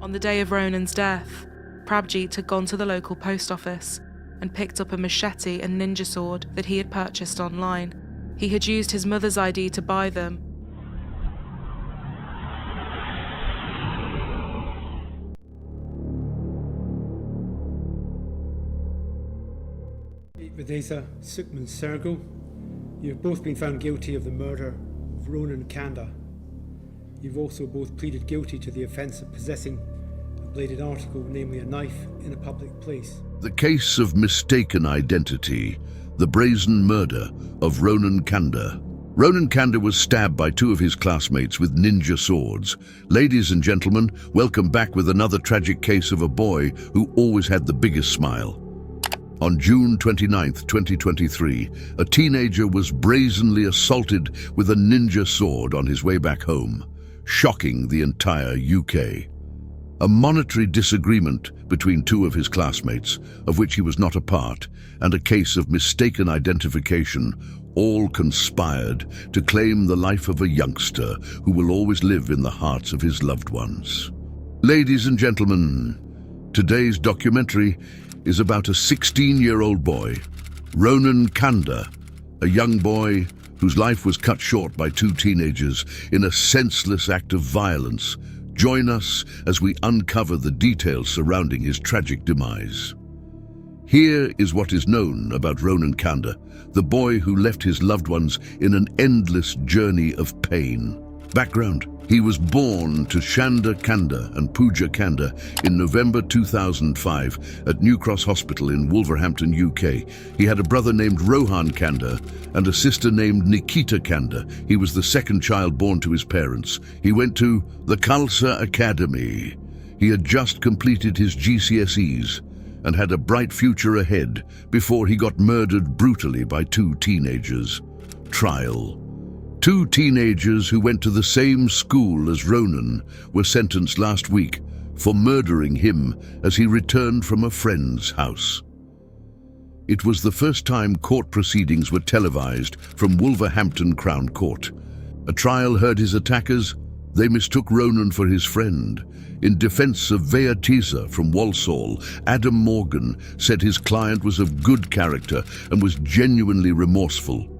On the day of Ronan's death, Prabjeet had gone to the local post office and picked up a machete and ninja sword that he had purchased online. He had used his mother's ID to buy them. Videsa, Sukhman Sergul, you have both been found guilty of the murder of Ronan Kanda. You've also both pleaded guilty to the offence of possessing a bladed article, namely a knife, in a public place. The case of mistaken identity, the brazen murder of Ronan Kanda. Ronan Kanda was stabbed by two of his classmates with ninja swords. Ladies and gentlemen, welcome back with another tragic case of a boy who always had the biggest smile. On June 29, 2023, a teenager was brazenly assaulted with a ninja sword on his way back home, shocking the entire UK. A monetary disagreement between two of his classmates, of which he was not a part, and a case of mistaken identification all conspired to claim the life of a youngster who will always live in the hearts of his loved ones. Ladies and gentlemen, today's documentary is about a 16-year-old boy, Ronan Kanda, a young boy whose life was cut short by two teenagers in a senseless act of violence. Join us as we uncover the details surrounding his tragic demise. Here is what is known about Ronan Kanda, the boy who left his loved ones in an endless journey of pain. Background: he was born to Shanda Kanda and Pooja Kanda in November 2005 at New Cross Hospital in Wolverhampton, UK. He had a brother named Ronan Kanda and a sister named Nikita Kanda. He was the second child born to his parents. He went to the Khalsa Academy. He had just completed his GCSEs and had a bright future ahead before he got murdered brutally by two teenagers. Trial. Two teenagers who went to the same school as Ronan were sentenced last week for murdering him as he returned from a friend's house. It was the first time court proceedings were televised from Wolverhampton Crown Court. A trial heard his attackers. They mistook Ronan for his friend. In defense of Veatisa from Walsall, Adam Morgan said his client was of good character and was genuinely remorseful.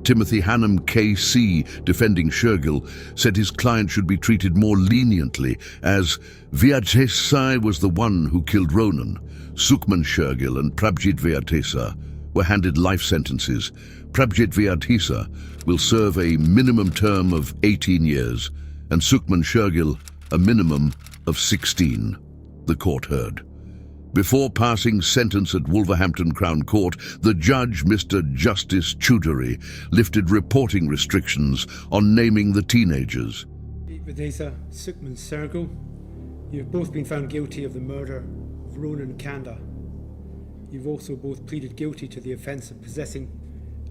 Timothy Hannam KC, defending Shergill, said his client should be treated more leniently as Veatisa was the one who killed Ronan. Sukhman Shergill and Prabjeet Veatisa were handed life sentences. Prabjeet Veatisa will serve a minimum term of 18 years and Sukhman Shergill a minimum of 16, the court heard. Before passing sentence at Wolverhampton Crown Court, the judge, Mr. Justice Choudhury, lifted reporting restrictions on naming the teenagers. Videsa, Sukhman Sergul, you have both been found guilty of the murder of Ronan Kanda. You've also both pleaded guilty to the offence of possessing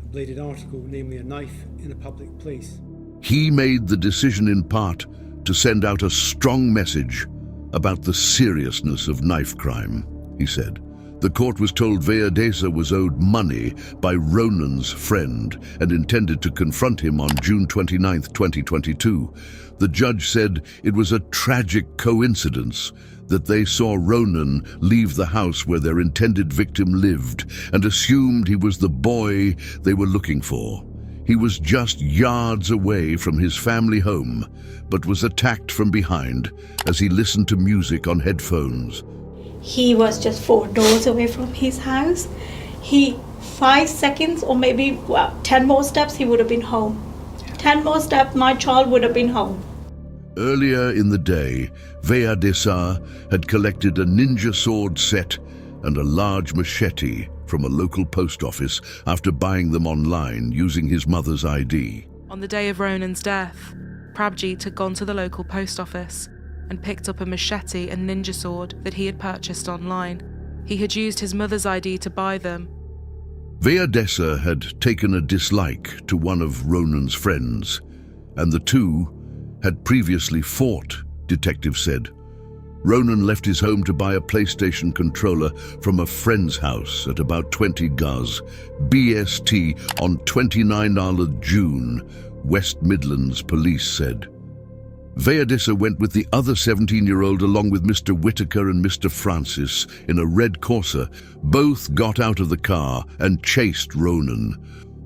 a bladed article, namely a knife, in a public place. He made the decision in part to send out a strong message about the seriousness of knife crime, he said. The court was told Veatisa was owed money by Ronan's friend and intended to confront him on June 29, 2022. The judge said it was a tragic coincidence that they saw Ronan leave the house where their intended victim lived and assumed he was the boy they were looking for. He was just yards away from his family home, but was attacked from behind as he listened to music on headphones. He was just 4 doors away from his house. 5 seconds or maybe 10 more steps, he would have been home. 10 more steps, my child would have been home. Earlier in the day, Veatisa had collected a ninja sword set and a large machete from a local post office after buying them online using his mother's ID. On the day of Ronan's death, Prabjeet had gone to the local post office and picked up a machete and ninja sword that he had purchased online. He had used his mother's ID to buy them. Veatisa had taken a dislike to one of Ronan's friends, and the two had previously fought, detectives said. Ronan left his home to buy a PlayStation controller from a friend's house at about 20 Guz BST on 29 June, West Midlands police said. Vayadissa went with the other 17-year-old along with Mr. Whitaker and Mr. Francis in a red Corsa. Both got out of the car and chased Ronan.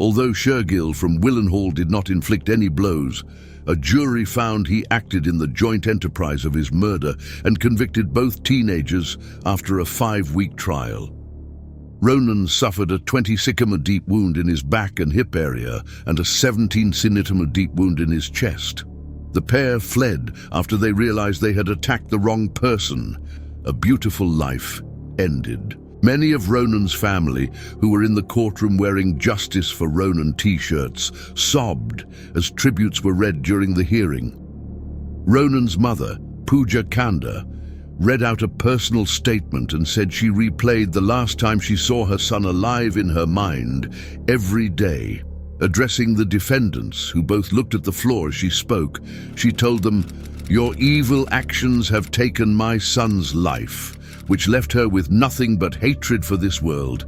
Although Shergill from Willenhall did not inflict any blows, a jury found he acted in the joint enterprise of his murder and convicted both teenagers after a 5-week trial. Ronan suffered a 20 cm deep wound in his back and hip area and a 17 cm deep wound in his chest. The pair fled after they realized they had attacked the wrong person. A beautiful life ended. Many of Ronan's family, who were in the courtroom wearing Justice for Ronan t-shirts, sobbed as tributes were read during the hearing. Ronan's mother, Pooja Kanda, read out a personal statement and said she replayed the last time she saw her son alive in her mind every day. Addressing the defendants, who both looked at the floor as she spoke, she told them, "Your evil actions have taken my son's life, which left her with nothing but hatred for this world.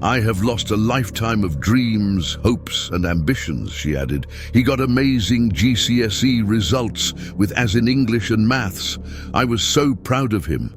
I have lost a lifetime of dreams, hopes, and ambitions," she added. "He got amazing GCSE results with as in English and maths. I was so proud of him,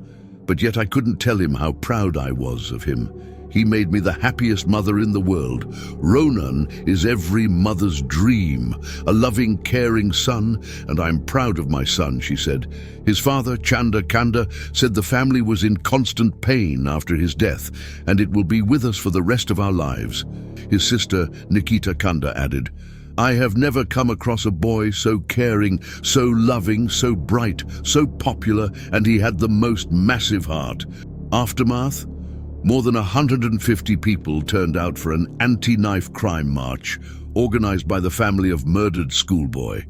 but yet I couldn't tell him how proud I was of him. He made me the happiest mother in the world. Ronan is every mother's dream, a loving, caring son, and I'm proud of my son," she said. His father, Chanda Kanda, said the family was in constant pain after his death, and it will be with us for the rest of our lives. His sister, Nikita Kanda, added, "I have never come across a boy so caring, so loving, so bright, so popular, and he had the most massive heart." Aftermath? More than 150 people turned out for an anti-knife crime march organized by the family of murdered schoolboy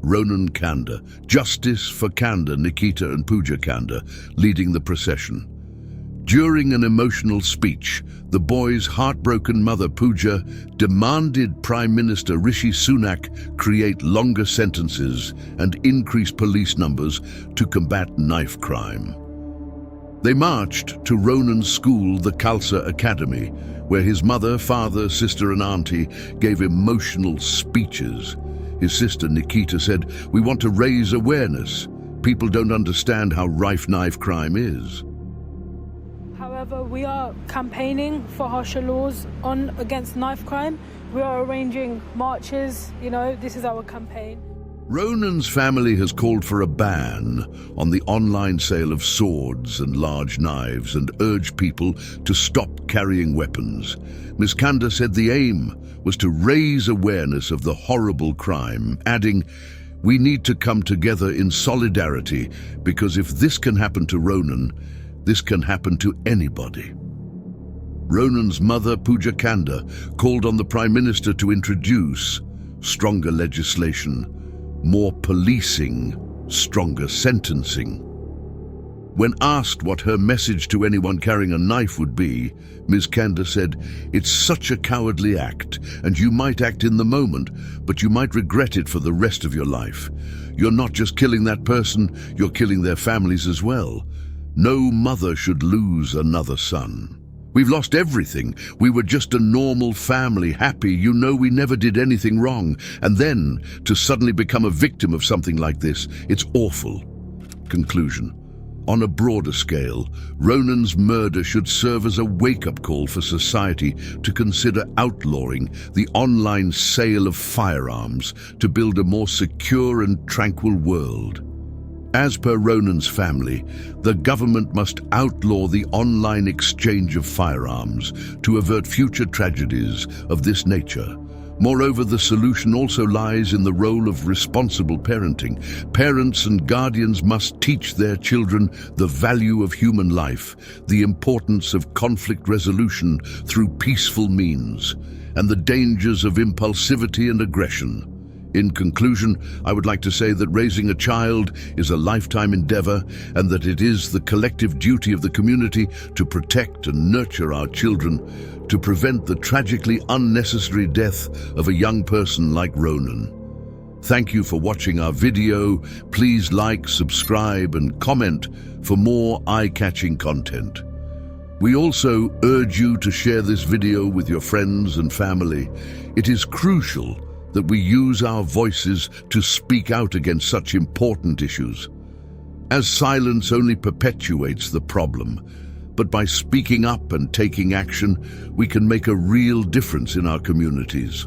Ronan Kanda. Justice for Kanda, Nikita and Pooja Kanda, leading the procession. During an emotional speech, the boy's heartbroken mother Pooja demanded Prime Minister Rishi Sunak create longer sentences and increase police numbers to combat knife crime. They marched to Ronan's school, the Khalsa Academy, where his mother, father, sister and auntie gave emotional speeches. His sister Nikita said, "We want to raise awareness. People don't understand how rife knife crime is." However, we are campaigning for harsher laws against knife crime. We are arranging marches, this is our campaign. Ronan's family has called for a ban on the online sale of swords and large knives and urged people to stop carrying weapons. Ms. Kanda said the aim was to raise awareness of the horrible crime, adding, "We need to come together in solidarity because if this can happen to Ronan, this can happen to anybody." Ronan's mother, Pooja Kanda, called on the Prime Minister to introduce stronger legislation, more policing, stronger sentencing. When asked what her message to anyone carrying a knife would be, Ms. Kanda said, "It's such a cowardly act, and you might act in the moment, but you might regret it for the rest of your life. You're not just killing that person, you're killing their families as well. No mother should lose another son. We've lost everything. We were just a normal family, happy, we never did anything wrong. And then, to suddenly become a victim of something like this, it's awful." Conclusion. On a broader scale, Ronan's murder should serve as a wake-up call for society to consider outlawing the online sale of firearms to build a more secure and tranquil world. As per Ronan's family, the government must outlaw the online exchange of firearms to avert future tragedies of this nature. Moreover, the solution also lies in the role of responsible parenting. Parents and guardians must teach their children the value of human life, the importance of conflict resolution through peaceful means, and the dangers of impulsivity and aggression. In conclusion, I would like to say that raising a child is a lifetime endeavor and that it is the collective duty of the community to protect and nurture our children, to prevent the tragically unnecessary death of a young person like Ronan. Thank you for watching our video. Please like, subscribe and comment for more eye-catching content. We also urge you to share this video with your friends and family. It is crucial that we use our voices to speak out against such important issues. As silence only perpetuates the problem, but by speaking up and taking action, we can make a real difference in our communities.